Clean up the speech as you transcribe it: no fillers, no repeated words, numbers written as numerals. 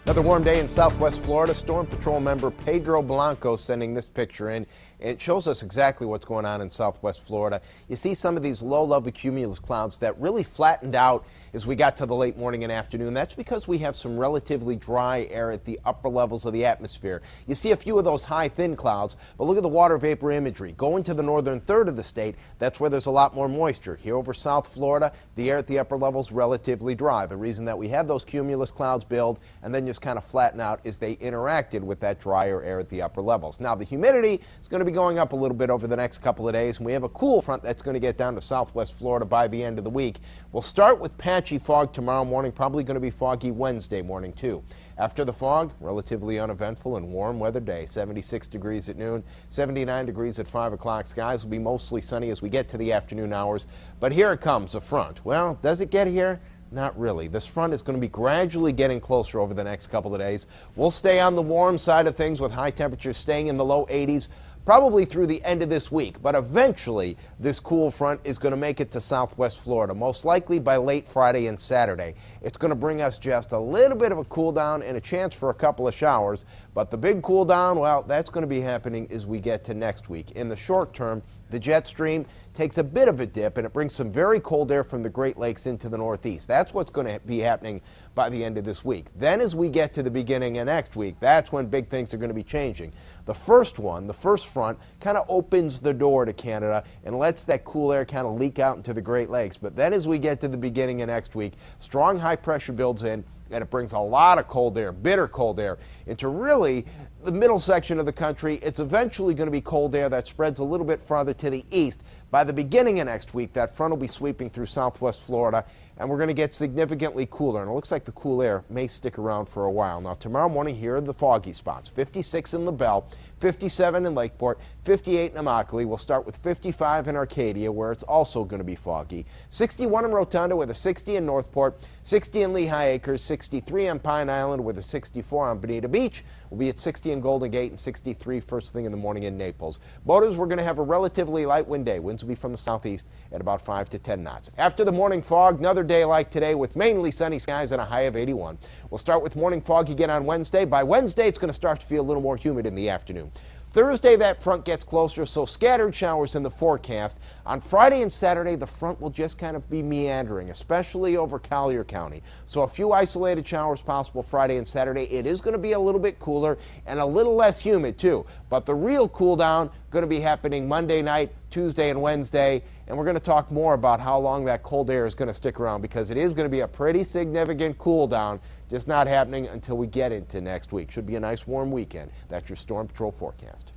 Another warm day in southwest Florida. Storm Patrol member Pedro Blanco sending this picture in. It shows us exactly what's going on in southwest Florida. You see some of these low-level cumulus clouds that really flattened out as we got to the late morning and afternoon. That's because we have some relatively dry air at the upper levels of the atmosphere. You see a few of those high, thin clouds, but look at the water vapor imagery. Going to the northern third of the state, that's where there's a lot more moisture. Here over South Florida, the air at the upper levels relatively dry. The reason that we have those cumulus clouds build and then just kind of flatten out is they interacted with that drier air at the upper levels. Now, the humidity is going to be going up a little bit over the next couple of days, and we have a cool front that's going to get down to southwest Florida by the end of the week. We'll start with patchy fog tomorrow morning, probably going to be foggy Wednesday morning too. After the fog, relatively uneventful and warm weather day. 76 degrees at noon, 79 degrees at 5 o'clock. Skies will be mostly sunny as we get to the afternoon hours. But here it comes, a front. Well, does it get here? Not really. This front is going to be gradually getting closer over the next couple of days. We'll stay on the warm side of things with high temperatures staying in the low 80s. Probably through the end of this week, but eventually this cool front is going to make it to southwest Florida, most likely by late Friday and Saturday. It's going to bring us just a little bit of a cool down and a chance for a couple of showers, but the big cool down, well, that's going to be happening as we get to next week. In the short term, the jet stream takes a bit of a dip and it brings some very cold air from the Great Lakes into the northeast. That's what's going to be happening by the end of this week. Then as we get to the beginning of next week, that's when big things are going to be changing. The first front, kind of opens the door to Canada and lets that cool air kind of leak out into the Great Lakes. But then as we get to the beginning of next week, strong high pressure builds in and it brings a lot of cold air, bitter cold air, into really the middle section of the country. It's eventually going to be cold air that spreads a little bit farther to the east. By the beginning of next week, that front will be sweeping through southwest Florida, and we're going to get significantly cooler. And it looks like the cool air may stick around for a while. Now, tomorrow morning, here are the foggy spots. 56 in LaBelle, 57 in Lakeport, 58 in Immokalee. We'll start with 55 in Arcadia, where it's also going to be foggy. 61 in Rotunda with a 60 in Northport, 60 in Lehigh Acres, 63 on Pine Island with a 64 on Bonita Beach. We'll be at 60 in Golden Gate and 63 first thing in the morning in Naples. Boaters, we're going to have a relatively light wind day. Winds will be from the southeast at about 5 to 10 knots. After the morning fog, another day like today with mainly sunny skies and a high of 81. We'll start with morning fog again on Wednesday. By Wednesday, it's going to start to feel a little more humid in the afternoon. Thursday, that front gets closer, so scattered showers in the forecast. On Friday and Saturday, the front will just kind of be meandering, especially over Collier County. So a few isolated showers possible Friday and Saturday. It is going to be a little bit cooler and a little less humid, too. But the real cool down going to be happening Monday night, Tuesday, and Wednesday. And we're going to talk more about how long that cold air is going to stick around, because it is going to be a pretty significant cool down, just not happening until we get into next week. Should be a nice warm weekend. That's your Storm Patrol forecast.